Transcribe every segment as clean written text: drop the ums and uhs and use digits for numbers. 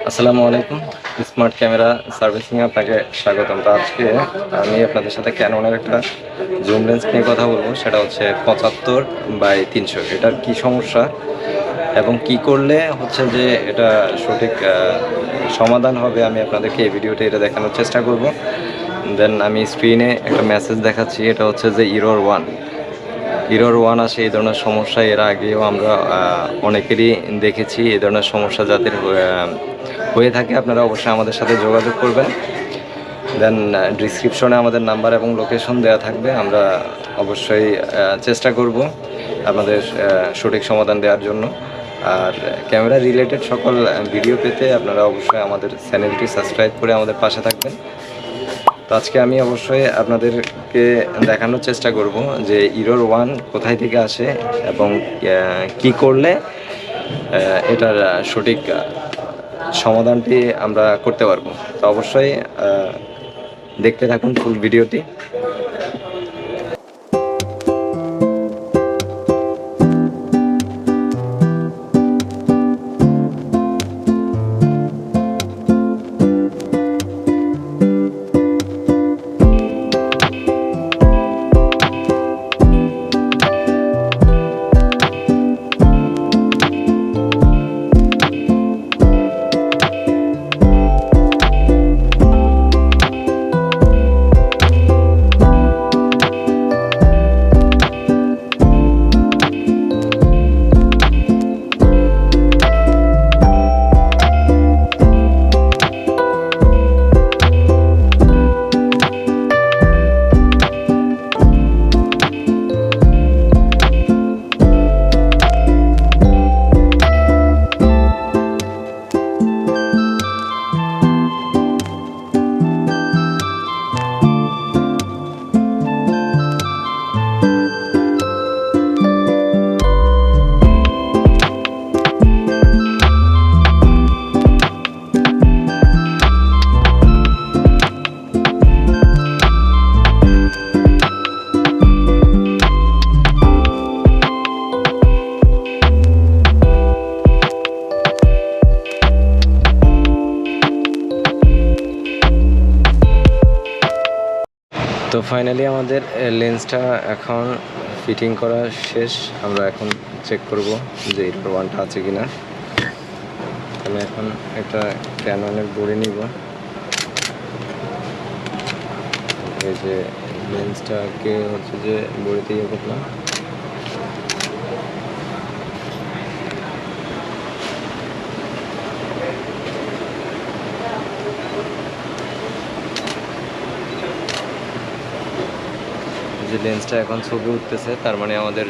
আসসালামু আলাইকুম। Smart camera servicing আপনাকে স্বাগতম। তো আজকে আমি আপনাদের সাথে ক্যাননের একটা জুম লেন্স নিয়ে কথা বলবো। সেটা হচ্ছে 75/300। এটার কি সমস্যা এবং কি করলে হচ্ছে যে এটা সঠিক সমাধান হবে, আমি আপনাদেরকে এই ভিডিওতে এটা দেখানোর চেষ্টা করব। দেন আমি স্ক্রিনে একটা মেসেজ দেখাচ্ছি, এটা হচ্ছে যে ইরর ওয়ান আসে। এই ধরনের সমস্যা এর আগেও আমরা অনেকেরই দেখেছি। এই ধরনের সমস্যা যাদের হয়ে থাকে আপনারা অবশ্যই আমাদের সাথে যোগাযোগ করবেন। দেন ডিসক্রিপশনে আমাদের নাম্বার এবং লোকেশন দেওয়া থাকবে। আমরা অবশ্যই চেষ্টা করব আপনাদের সঠিক সমাধান দেওয়ার জন্য। আর ক্যামেরা রিলেটেড সকল ভিডিও পেতে আপনারা অবশ্যই আমাদের চ্যানেলটি সাবস্ক্রাইব করে আমাদের পাশে থাকবেন। তো আজকে আমি অবশ্যই আপনাদেরকে দেখানোর চেষ্টা করব যে ইরর 1 কোথায় থেকে আসে এবং কি করলে এটার সঠিক সমাধানটি আমরা করতে পারবো। তো অবশ্যই দেখতে থাকুন ফুল ভিডিওটি। তো ফাইনালি আমাদের লেন্সটা এখন ফিটিং করা শেষ। আমরা এখন চেক করব যে ইরর 1টা আছে কিনা। আমি এখন একটা ক্যাননের বড়ি নিব। এই যে লেন্সটাকে হচ্ছে যে বড়িতে ইয়ে করলাম। যে লেন্সটা এখন ছবি উঠতেছে, তার মানে আমাদের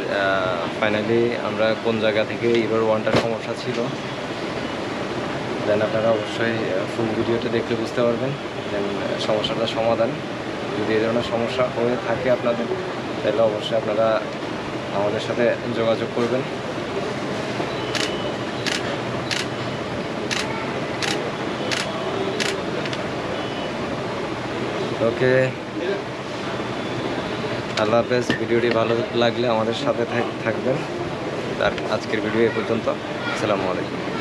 ফাইনালি আমরা কোন জায়গা থেকে ইরর 1টার সমস্যা ছিল। দেন আপনারা অবশ্যই ফুল ভিডিওটা দেখলে বুঝতে পারবেন দেন সমস্যাটার সমাধান। যদি এই ধরনের সমস্যা হয়ে থাকে আপনাদের, তাহলে অবশ্যই আপনারা আমাদের সাথে যোগাযোগ করবেন। ওকে, আল্লাহ হাফেজ। ভিডিওটি ভালো লাগলে আমাদের সাথে থাকবেন। আর আজকের ভিডিও এ পর্যন্ত। আসসালামু আলাইকুম।